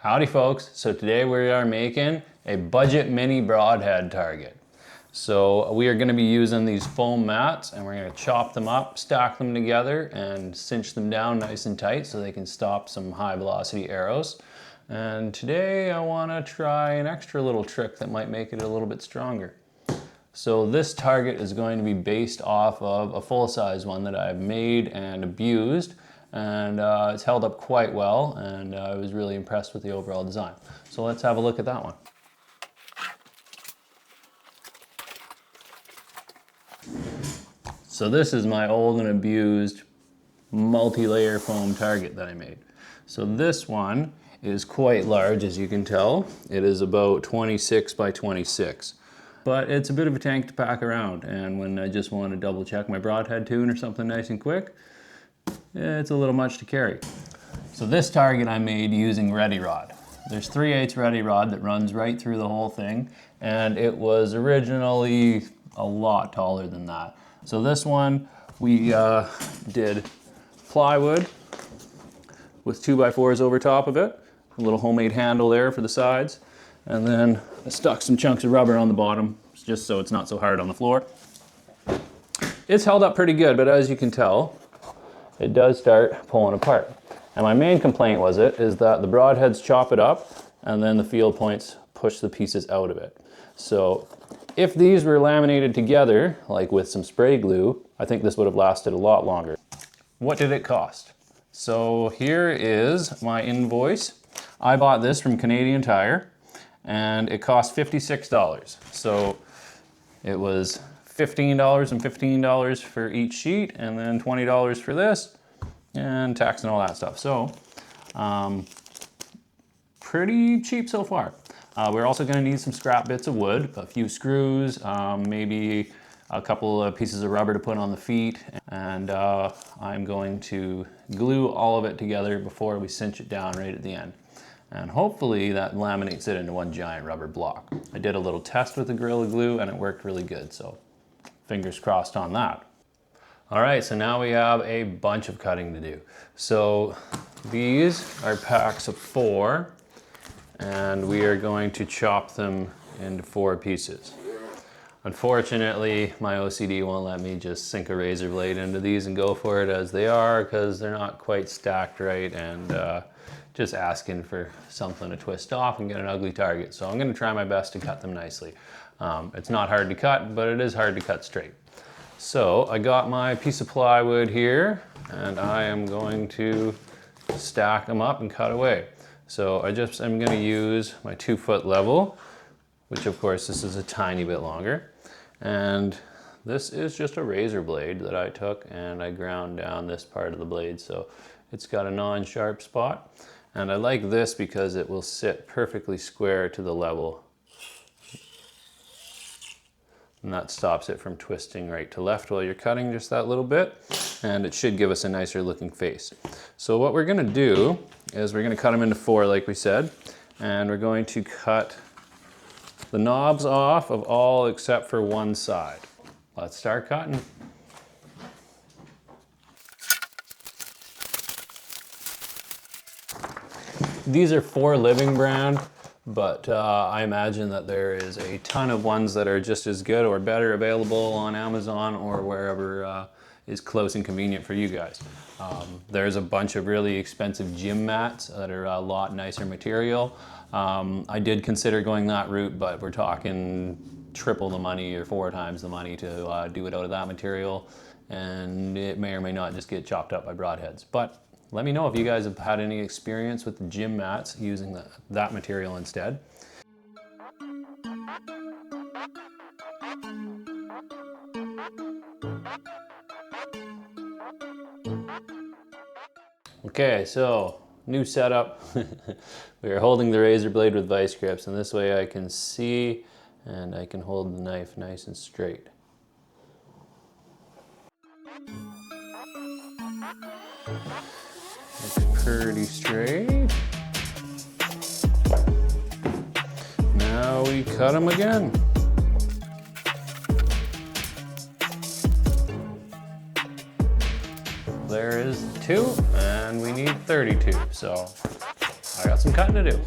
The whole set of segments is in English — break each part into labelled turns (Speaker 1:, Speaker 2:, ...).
Speaker 1: Howdy folks, so today we are making a budget mini broadhead target. So we are going to be using these foam mats and we're going to chop them up, stack them together and cinch them down nice and tight so they can stop some high velocity arrows. And today I want to try an extra little trick that might make it a little bit stronger. So this target is going to be based off of a full-size one that I've made and abused. And it's held up quite well, and I was really impressed with the overall design. So let's have a look at that one. So this is my old and abused multi-layer foam target that I made. So this one is quite large, as you can tell. It is about 26 by 26. But it's a bit of a tank to pack around, and when I just want to double check my broadhead tune or something nice and quick, it's a little much to carry. So this target I made using ready rod. There's 3/8 ready rod that runs right through the whole thing, and it was originally a lot taller than that. So this one we did plywood with 2x4s over top of it, a little homemade handle there for the sides, and then I stuck some chunks of rubber on the bottom just so it's not so hard on the floor. It's held up pretty good, but as you can tell, it does start pulling apart. And my main complaint is that the broadheads chop it up and then the field points push the pieces out of it. So if these were laminated together, like with some spray glue, I think this would have lasted a lot longer. What did it cost? So here is my invoice. I bought this from Canadian Tire and it cost $56. So it was $15 and $15 for each sheet, and then $20 for this, and tax and all that stuff. So, pretty cheap so far. We're also going to need some scrap bits of wood, a few screws, maybe a couple of pieces of rubber to put on the feet, and I'm going to glue all of it together before we cinch it down right at the end. And hopefully that laminates it into one giant rubber block. I did a little test with the Gorilla Glue and it worked really good, so fingers crossed on that. All right, so now we have a bunch of cutting to do. So these are packs of 4, and we are going to chop them into 4 pieces. Unfortunately, my OCD won't let me just sink a razor blade into these and go for it as they are, because they're not quite stacked right, and just asking for something to twist off and get an ugly target. So I'm gonna try my best to cut them nicely. It's not hard to cut, but it is hard to cut straight. So I got my piece of plywood here, and I am going to stack them up and cut away. So I'm gonna use my 2-foot level, which of course this is a tiny bit longer. And this is just a razor blade that I took and I ground down this part of the blade, so it's got a non-sharp spot. And I like this because it will sit perfectly square to the level. And that stops it from twisting right to left while you're cutting just that little bit. And it should give us a nicer looking face. So what we're gonna do is we're gonna cut them into 4 like we said. And we're going to cut the knobs off of all except for one side. Let's start cutting. These are 4 Living brand, but I imagine that there is a ton of ones that are just as good or better available on Amazon or wherever is close and convenient for you guys. There's a bunch of really expensive gym mats that are a lot nicer material. I did consider going that route, but we're talking triple the money or 4 times the money to do it out of that material, and it may or may not just get chopped up by broadheads. But let me know if you guys have had any experience with the gym mats using that material instead. Okay, so new setup. We are holding the razor blade with vice grips, and this way I can see and I can hold the knife nice and straight. It's pretty straight. Now we cut them again. There is 2, and we need 32. So I got some cutting to do.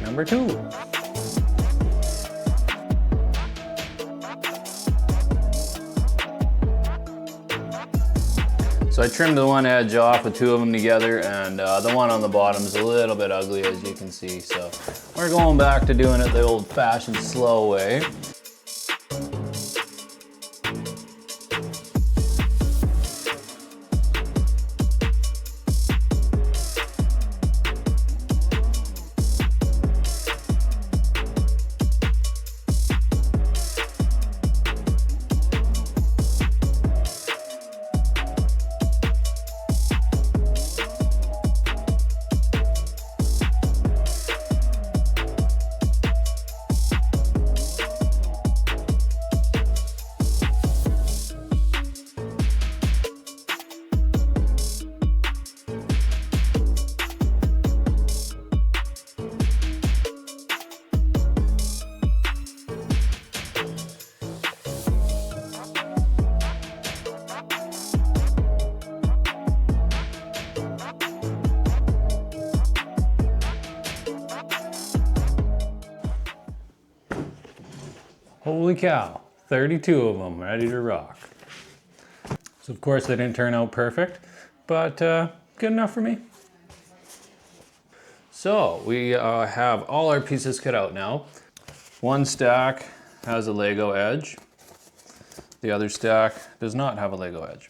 Speaker 1: Number 2. So I trimmed the one edge off with 2 of them together, and the one on the bottom is a little bit ugly, as you can see. So we're going back to doing it the old-fashioned slow way. Holy cow, 32 of them ready to rock. So of course they didn't turn out perfect, but good enough for me. So we have all our pieces cut out now. One stack has a Lego edge. The other stack does not have a Lego edge.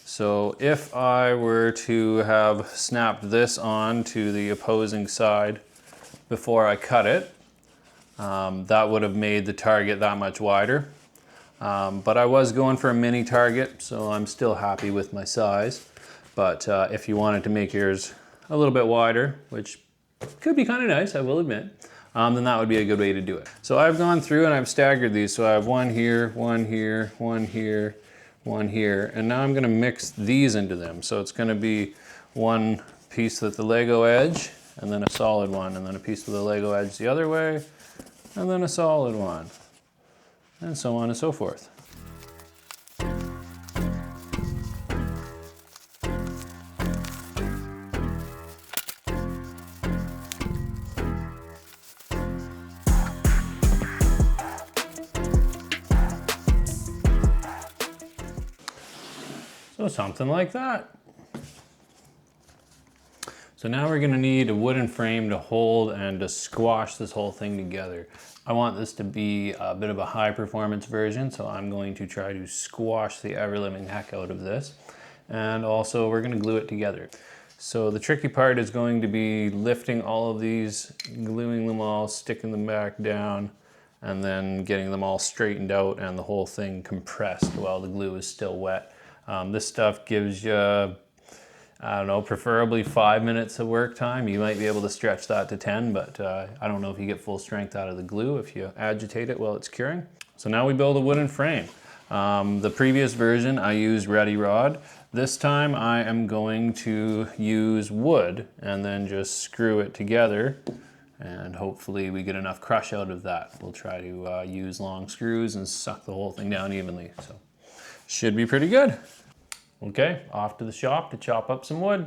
Speaker 1: So if I were to have snapped this on to the opposing side before I cut it, that would have made the target that much wider. But I was going for a mini target, so I'm still happy with my size. But if you wanted to make yours a little bit wider, which could be kind of nice, I will admit, then that would be a good way to do it. So I've gone through and I've staggered these. So I have one here, one here, one here, one here, and now I'm gonna mix these into them. So it's gonna be one piece with the Lego edge, and then a solid one, and then a piece with the Lego edge the other way, and then a solid one, and so on and so forth. So something like that. So now we're gonna need a wooden frame to hold and to squash this whole thing together. I want this to be a bit of a high performance version, so I'm going to try to squash the ever-living heck out of this. And also we're gonna glue it together. So the tricky part is going to be lifting all of these, gluing them all, sticking them back down, and then getting them all straightened out and the whole thing compressed while the glue is still wet. This stuff gives you, I don't know, preferably 5 minutes of work time. You might be able to stretch that to 10, but I don't know if you get full strength out of the glue if you agitate it while it's curing. So now we build a wooden frame. The previous version I used Ready Rod. This time I am going to use wood and then just screw it together, and hopefully we get enough crush out of that. We'll try to use long screws and suck the whole thing down evenly. So should be pretty good. Okay, off to the shop to chop up some wood.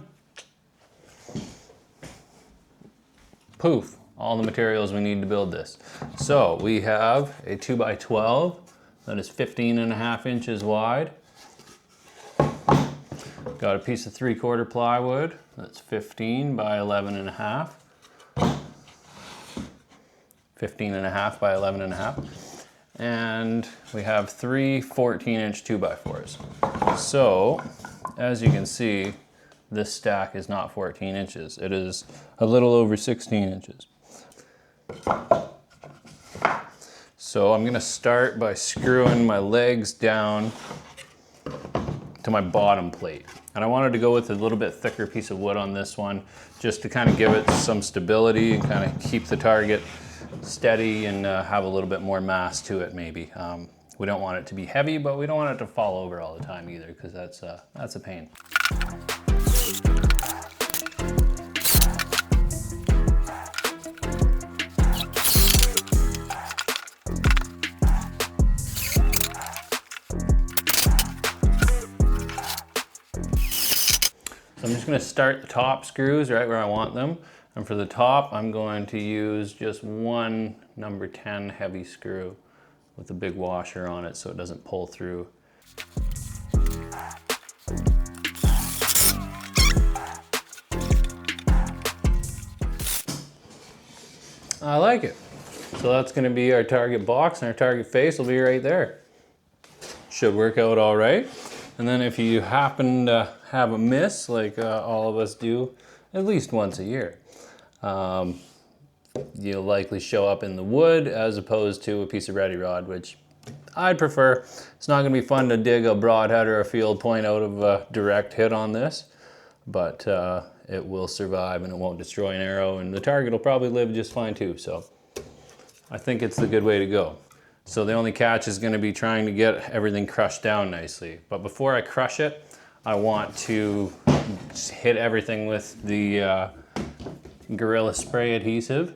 Speaker 1: Poof, all the materials we need to build this. So we have a 2x12 that is 15.5 inches wide. Got a piece of 3/4 plywood that's 15 by 11.5. 15.5 by 11.5. And we have 3 14-inch 2x4s. So, as you can see, this stack is not 14 inches. It is a little over 16 inches. So I'm gonna start by screwing my legs down to my bottom plate. And I wanted to go with a little bit thicker piece of wood on this one, just to kind of give it some stability and kind of keep the target steady and have a little bit more mass to it maybe. We don't want it to be heavy, but we don't want it to fall over all the time either, because that's a pain. So I'm just going to start the top screws right where I want them. And for the top, I'm going to use just one number 10 heavy screw with a big washer on it so it doesn't pull through. I like it. So that's going to be our target box, and our target face will be right there. Should work out all right. And then if you happen to have a miss, like all of us do at least once a year, you'll likely show up in the wood as opposed to a piece of ready rod, which I'd prefer. It's not going to be fun to dig a broadhead or a field point out of a direct hit on this, but it will survive and it won't destroy an arrow, and the target will probably live just fine too. So I think it's the good way to go. So the only catch is going to be trying to get everything crushed down nicely. But before I crush it, I want to hit everything with the Gorilla Spray adhesive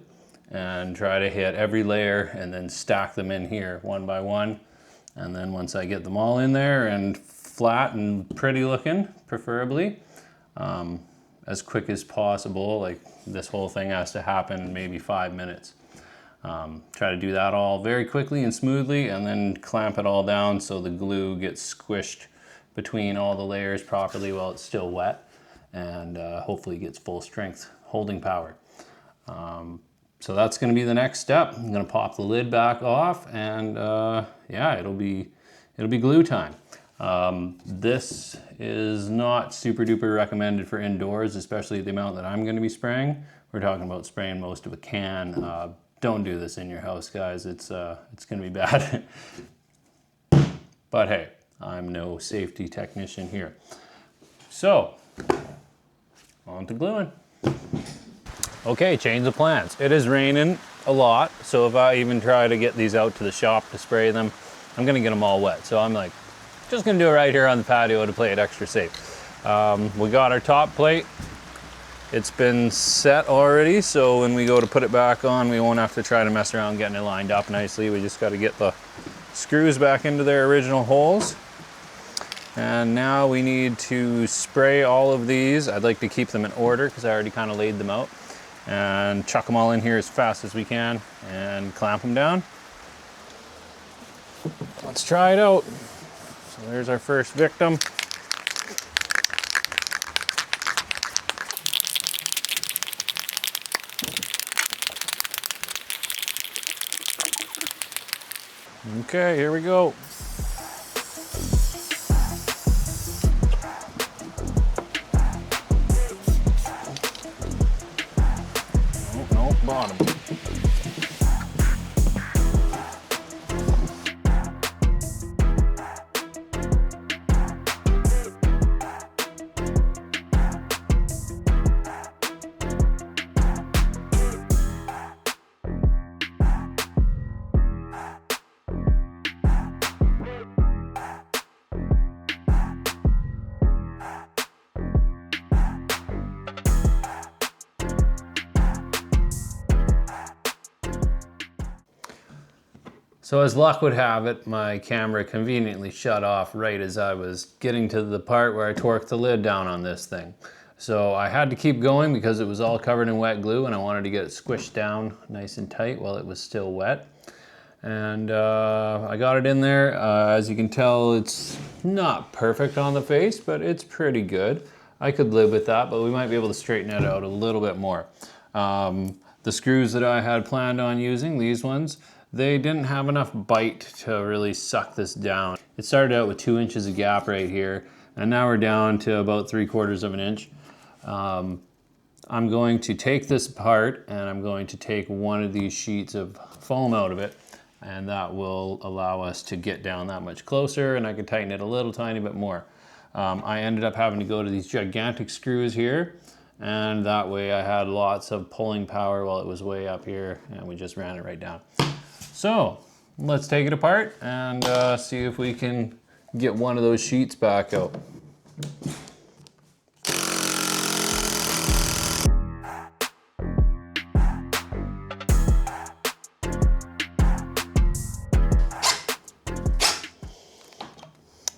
Speaker 1: and try to hit every layer and then stack them in here one by one. And then once I get them all in there and flat and pretty looking, preferably, as quick as possible, like this whole thing has to happen in maybe 5 minutes. Try to do that all very quickly and smoothly, and then clamp it all down so the glue gets squished between all the layers properly while it's still wet, and hopefully gets full strength holding power. So that's going to be the next step. I'm going to pop the lid back off, and yeah, it'll be glue time. This is not super duper recommended for indoors, especially the amount that I'm going to be spraying. We're talking about spraying most of a can. Don't do this in your house, guys. It's going to be bad. But hey, I'm no safety technician here. So, on to gluing. Okay, change of plans. It is raining a lot, so if I even try to get these out to the shop to spray them, I'm going to get them all wet. So I'm like, just going to do it right here on the patio to play it extra safe. We got our top plate. It's been set already, so when we go to put it back on, we won't have to try to mess around getting it lined up nicely. We just got to get the screws back into their original holes. And now we need to spray all of these. I'd like to keep them in order because I already kind of laid them out. And chuck them all in here as fast as we can and clamp them down. Let's try it out. So there's our first victim. Okay, here we go. Oh, no, bottom. So as luck would have it, my camera conveniently shut off right as I was getting to the part where I torqued the lid down on this thing. So I had to keep going because it was all covered in wet glue and I wanted to get it squished down nice and tight while it was still wet. And I got it in there. As you can tell, it's not perfect on the face, but it's pretty good. I could live with that, but we might be able to straighten it out a little bit more. The screws that I had planned on using, these ones, they didn't have enough bite to really suck this down. It started out with 2 inches of gap right here, and now we're down to about 3/4 of an inch. I'm going to take this apart, and I'm going to take one of these sheets of foam out of it and that will allow us to get down that much closer, and I can tighten it a little tiny bit more. I ended up having to go to these gigantic screws here, and that way I had lots of pulling power while it was way up here, and we just ran it right down. So let's take it apart and see if we can get one of those sheets back out.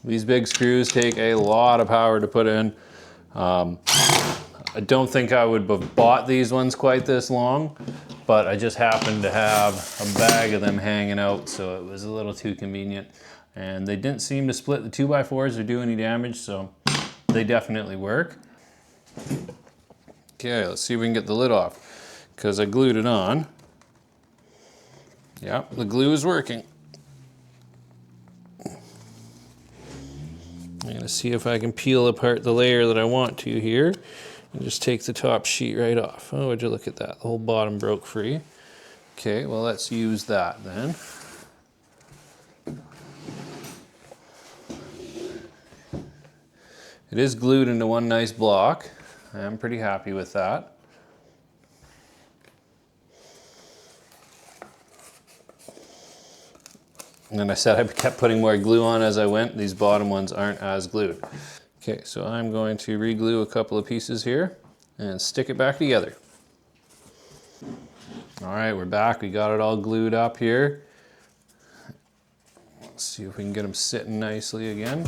Speaker 1: These big screws take a lot of power to put in. I don't think I would have bought these ones quite this long, but I just happened to have a bag of them hanging out, so it was a little too convenient. And they didn't seem to split the 2x4s or do any damage, so they definitely work. Okay, let's see if we can get the lid off, because I glued it on. Yep, the glue is working. I'm gonna see if I can peel apart the layer that I want to here and just take the top sheet right off. Oh, would you look at that? The whole bottom broke free. Okay, well, let's use that then. It is glued into one nice block. I'm pretty happy with that. And then I said I kept putting more glue on as I went. These bottom ones aren't as glued. Okay, so I'm going to re-glue a couple of pieces here and stick it back together. All right, we're back. We got it all glued up here. Let's see if we can get them sitting nicely again.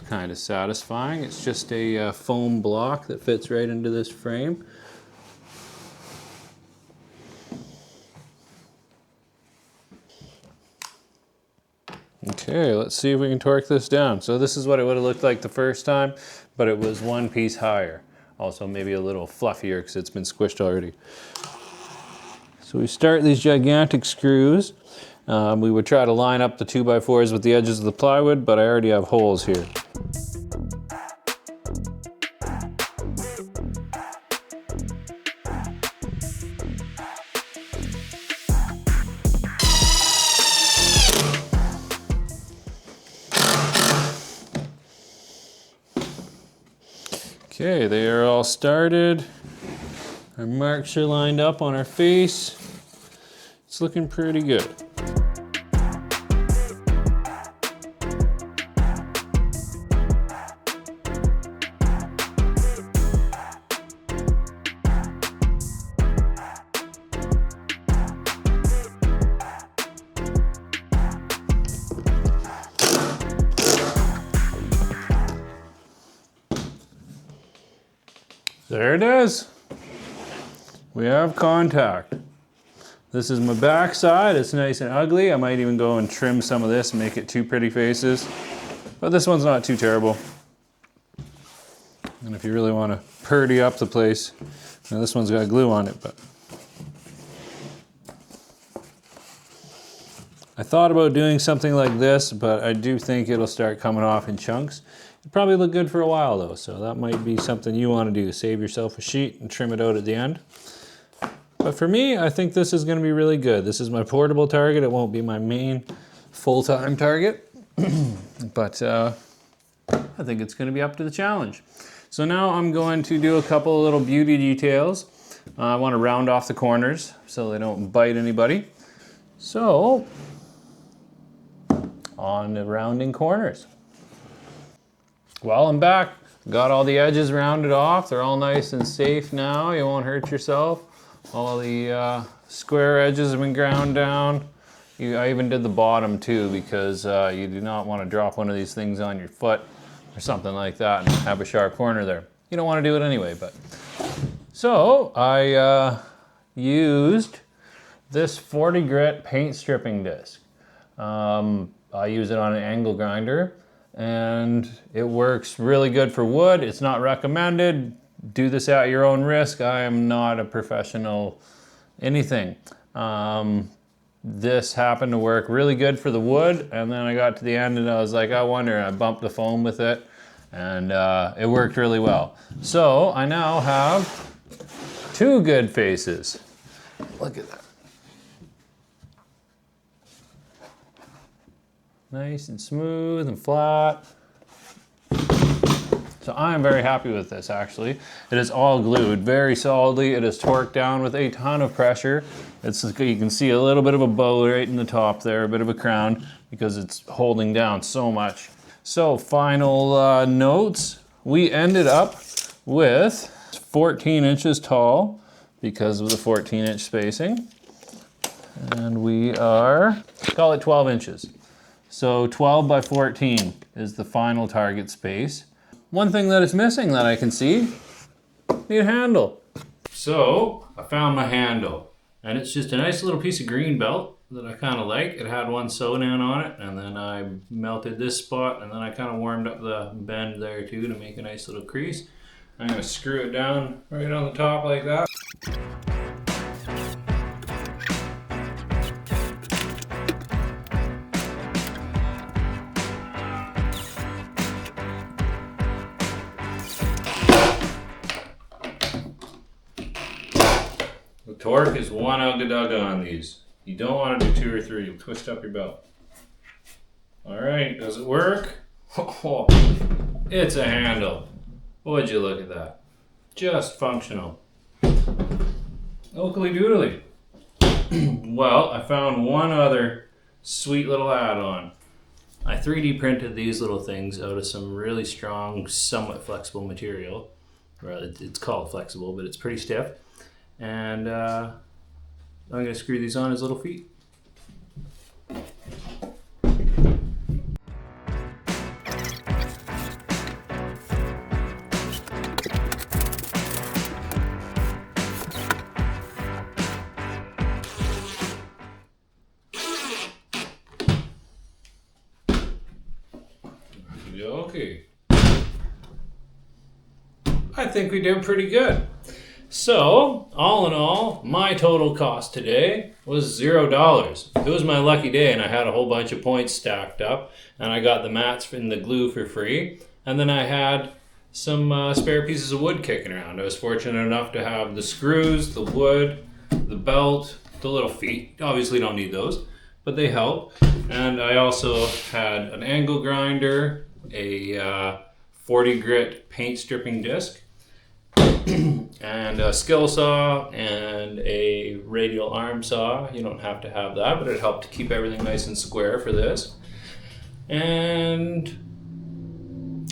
Speaker 1: Kind of satisfying. It's just a foam block that fits right into this frame. Okay, let's see if we can torque this down. So this is what it would have looked like the first time, but it was one piece higher. Also maybe a little fluffier because it's been squished already. So we start these gigantic screws. We would try to line up the 2x4s with the edges of the plywood, but I already have holes here. Okay, they are all started. Our marks are lined up on our face. It's looking pretty good. There it is. We have contact. This is my back side. It's nice and ugly. I might even go and trim some of this and make it two pretty faces. But this one's not too terrible. And if you really want to purdy up the place, now this one's got glue on it, but I thought about doing something like this, but I do think it'll start coming off in chunks. It'll probably look good for a while though, so that might be something you want to do. Save yourself a sheet and trim it out at the end. But for me, I think this is going to be really good. This is my portable target. It won't be my main full-time target, but I think it's going to be up to the challenge. So now I'm going to do a couple of little beauty details. I want to round off the corners so they don't bite anybody. So, on the rounding corners. Well, I'm back. Got all the edges rounded off. They're all nice and safe now. You won't hurt yourself. All the square edges have been ground down. I even did the bottom too, because you do not want to drop one of these things on your foot or something like that and have a sharp corner there. You don't want to do it anyway, but. So I used this 40 grit paint stripping disc. I use it on an angle grinder and it works really good for wood. It's not recommended. Do this at your own risk. I am not a professional anything. This happened to work really good for the wood, and then I got to the end and I was like, I wonder, and I bumped the foam with it, and it worked really well. So I now have 2 good faces. Look at that. Nice and smooth and flat. So I am very happy with this, actually. It is all glued very solidly. It is torqued down with a ton of pressure. You can see a little bit of a bow right in the top there, a bit of a crown, because it's holding down so much. So final notes, we ended up with 14 inches tall because of the 14-inch spacing. And we are, call it 12 inches. So 12 by 14 is the final target space. One thing that is missing that I can see, need a handle. So I found my handle, and it's just a nice little piece of green belt that I kind of like. It had one sewn in on it, and then I melted this spot, and then I kind of warmed up the bend there too to make a nice little crease. I'm gonna screw it down right on the top like that. The torque is 1 ugga-dugga on these. You don't want to do 2 or 3. You'll twist up your belt. All right, does it work? Oh, it's a handle. Would you look at that? Just functional. Oakley doodly. Well, I found one other sweet little add-on. I 3D printed these little things out of some really strong, somewhat flexible material. Well, it's called flexible, but it's pretty stiff. And I'm going to screw these on as little feet. Okay. I think we did pretty good. So, all in all, my total cost today was $0. It was my lucky day, and I had a whole bunch of points stacked up, and I got the mats and the glue for free, and then I had some spare pieces of wood kicking around. I was fortunate enough to have the screws, the wood, the belt, the little feet. Obviously don't need those, but they help. And I also had an angle grinder, a 40 grit paint stripping disc, and a skill saw and a radial arm saw. You don't have to have that, but it helped to keep everything nice and square for this. And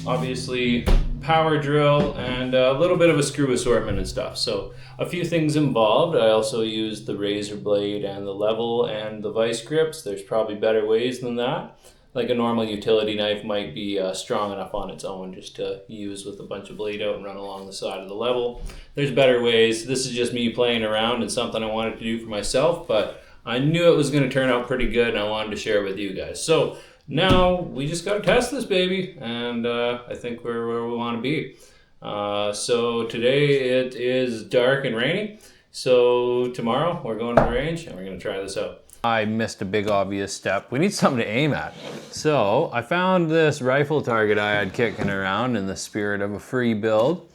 Speaker 1: obviously power drill and a little bit of a screw assortment and stuff. So a few things involved. I also used the razor blade and the level and the vice grips. There's probably better ways than that. Like a normal utility knife might be strong enough on its own just to use with a bunch of blade out and run along the side of the level. There's better ways. This is just me playing around and something I wanted to do for myself, but I knew it was going to turn out pretty good and I wanted to share it with you guys. So now we just got to test this baby, and I think we're where we want to be. So today it is dark and rainy, so tomorrow we're going to the range and we're going to try this out. I missed a big obvious step. We need something to aim at. So I found this rifle target I had kicking around in the spirit of a free build,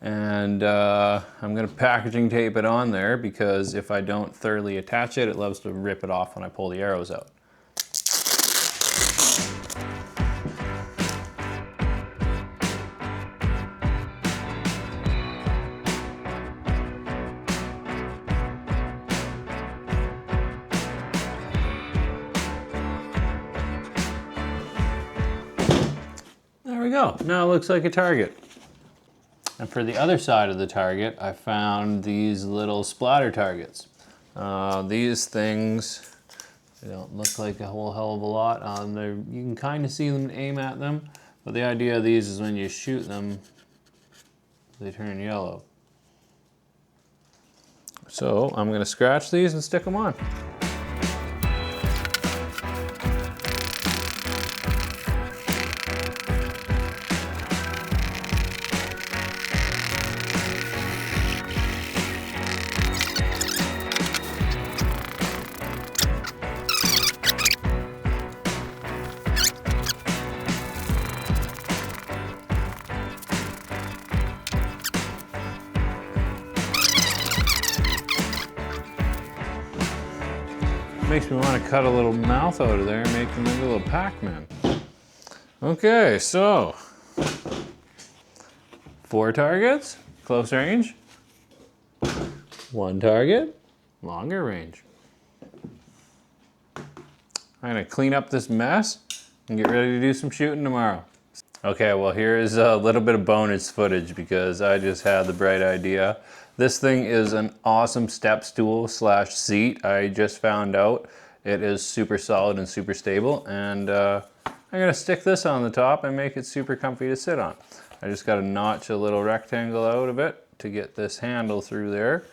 Speaker 1: and I'm going to packaging tape it on there because if I don't thoroughly attach it, it loves to rip it off when I pull the arrows out. There we go. Now it looks like a target. And for the other side of the target, I found these little splatter targets. These things, they don't look like a whole hell of a lot. You can kind of see them aim at them, but the idea of these is when you shoot them, they turn yellow. So I'm going to scratch these and stick them on.
Speaker 2: Makes me want to cut a little mouth out of there and make them into a little Pac-Man. Okay, so 4 targets, close range. 1 target, longer range. I'm gonna clean up this mess and get ready to do some shooting tomorrow. Okay, well here is a little bit of bonus footage because I just had the bright idea. This thing is an awesome step stool slash seat. I just found out it is super solid and super stable, and I'm gonna stick this on the top and make it super comfy to sit on. I just gotta notch a little rectangle out of it to get this handle through there,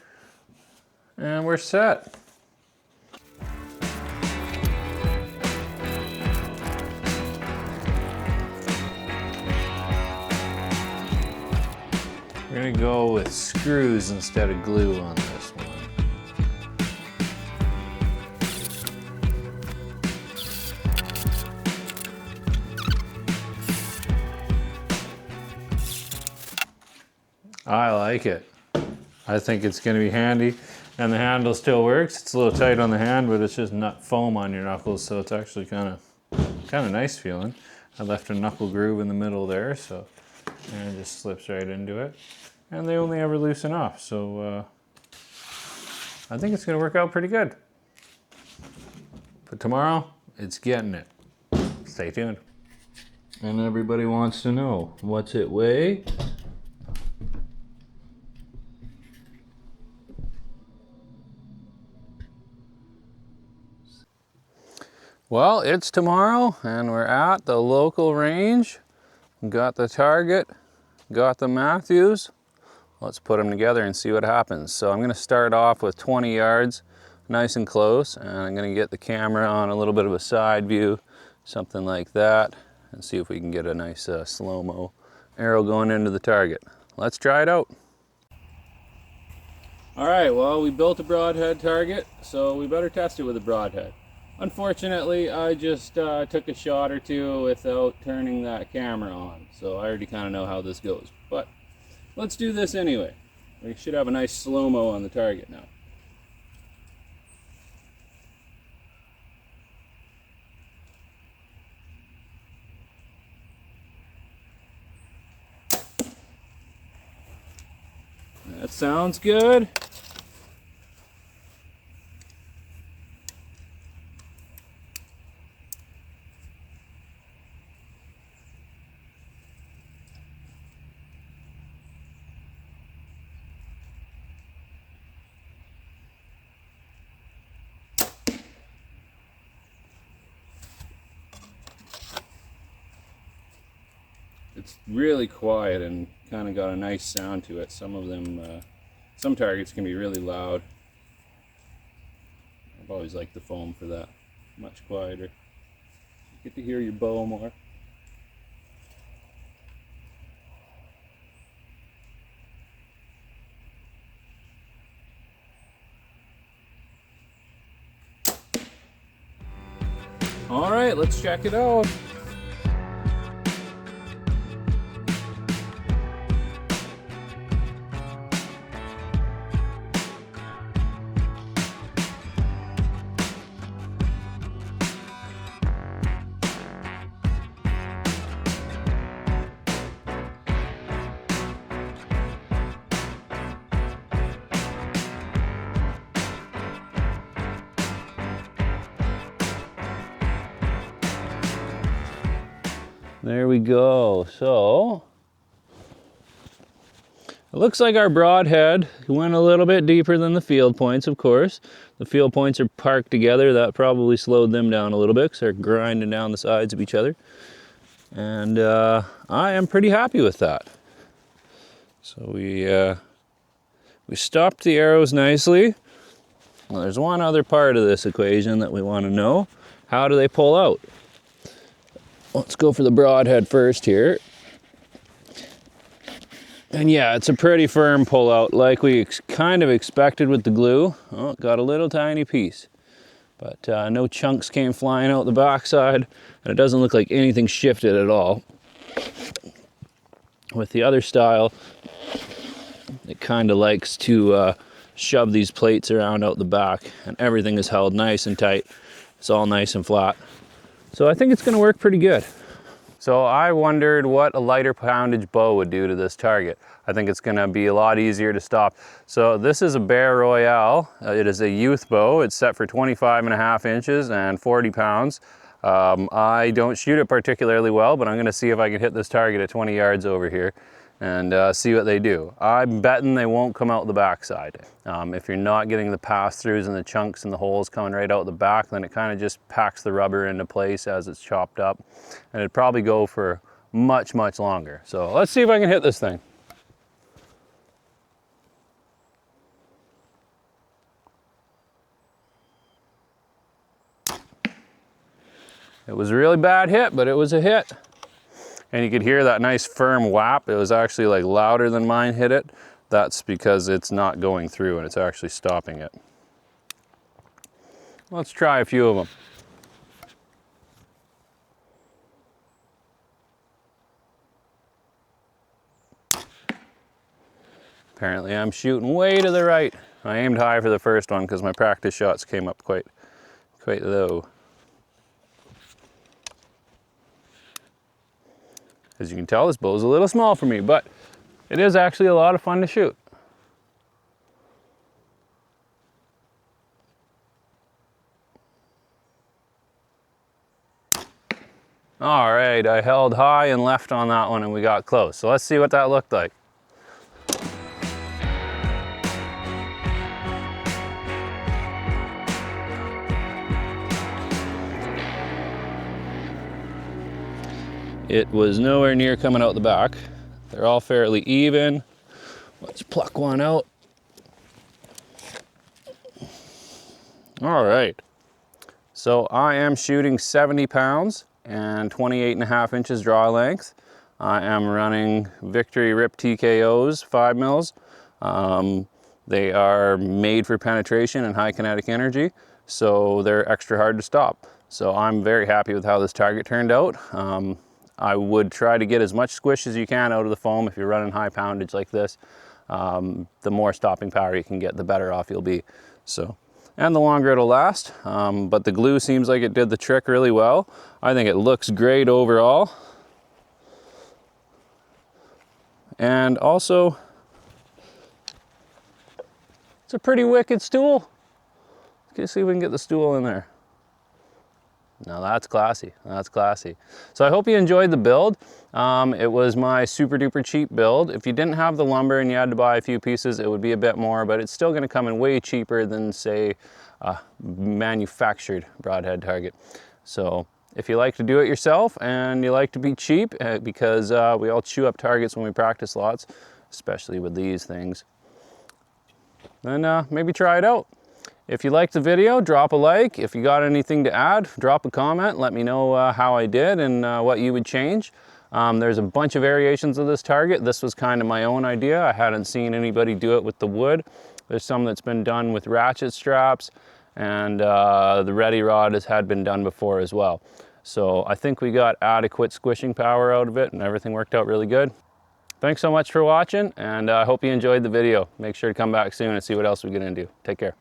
Speaker 2: and we're set. We're gonna go with screws instead of glue on this one. I like it. I think it's gonna be handy, and the handle still works. It's a little tight on the hand, but it's just not foam on your knuckles, so it's actually kind of nice feeling. I left a knuckle groove in the middle there, so and it just slips right into it. And they only ever loosen off, so I think it's gonna work out pretty good. But tomorrow, it's getting it. Stay tuned. And everybody wants to know, what's it weigh? Well, it's tomorrow, and we're at the local range. Got the target, got the Matthews. Let's put them together and see what happens. So I'm gonna start off with 20 yards, nice and close, and I'm gonna get the camera on a little bit of a side view, something like that, and see if we can get a nice slow-mo arrow going into the target. Let's try it out. All right, well, we built a broadhead target, so we better test it with a broadhead. Unfortunately, I just took a shot or two without turning that camera on, so I already kind of know how this goes. But let's do this anyway. We should have a nice slow-mo on the target now. That sounds good. It's really quiet and kind of got a nice sound to it. Some of them, some targets can be really loud. I've always liked the foam for that. Much quieter. You get to hear your bow more. All right, let's check it out. There we go. So it looks like our broadhead went a little bit deeper than the field points, of course. The field points are parked together. That probably slowed them down a little bit because they're grinding down the sides of each other. And I am pretty happy with that. So we stopped the arrows nicely. Well, there's one other part of this equation that we want to know. How do they pull out? Let's go for the broadhead first here. And yeah, it's a pretty firm pull out, like we kind of expected with the glue. Oh, got a little tiny piece. But no chunks came flying out the backside, and it doesn't look like anything shifted at all. With the other style, it kind of likes to
Speaker 1: shove these plates around out the back, and everything is held nice and tight. It's all nice and flat. So I think it's going to work pretty good. So I wondered what a lighter poundage bow would do to this target. I think it's going to be a lot easier to stop. So this is a Bear Royale. It is a youth bow. It's set for 25.5 inches and 40 pounds. I don't shoot it particularly well, but I'm going to see if I can hit this target at 20 yards over here and see what they do. I'm betting they won't come out the backside. If you're not getting the pass-throughs and the chunks and the holes coming right out the back, then it kind of just packs the rubber into place as it's chopped up, and it'd probably go for much, much longer. So let's see if I can hit this thing. It was a really bad hit, but it was a hit. And you could hear that nice firm whap. It was actually like louder than mine hit it. That's because it's not going through and it's actually stopping it. Let's try a few of them. Apparently I'm shooting way to the right. I aimed high for the first one because my practice shots came up quite low. As you can tell, this bow is a little small for me, but it is actually a lot of fun to shoot. All right, I held high and left on that one and we got close. So let's see what that looked like. It was nowhere near coming out the back. They're all fairly even. Let's pluck one out. All right. So I am shooting 70 pounds and 28.5 inches draw length. I am running Victory Rip TKOs 5 mils. They are made for penetration and high kinetic energy, so they're extra hard to stop. So I'm very happy with how this target turned out. I would try to get as much squish as you can out of the foam if you're running high poundage like this. The more stopping power you can get, the better off you'll be. So, and the longer it'll last. But the glue seems like it did the trick really well. I think it looks great overall. And also, it's a pretty wicked stool. Let's see if we can get the stool in there. Now that's classy, that's classy. So I hope you enjoyed the build. It was my super duper cheap build. If you didn't have the lumber and you had to buy a few pieces, it would be a bit more, but it's still gonna come in way cheaper than, say, a manufactured broadhead target. So if you like to do it yourself and you like to be cheap, because we all chew up targets when we practice lots, especially with these things, then maybe try it out. If you liked the video, drop a like. If you got anything to add, drop a comment. Let me know how I did and what you would change. There's a bunch of variations of this target. This was kind of my own idea. I hadn't seen anybody do it with the wood. There's some that's been done with ratchet straps, and the ready rod had been done before as well. So I think we got adequate squishing power out of it and everything worked out really good. Thanks so much for watching, and I hope you enjoyed the video. Make sure to come back soon and see what else we get into. Take care.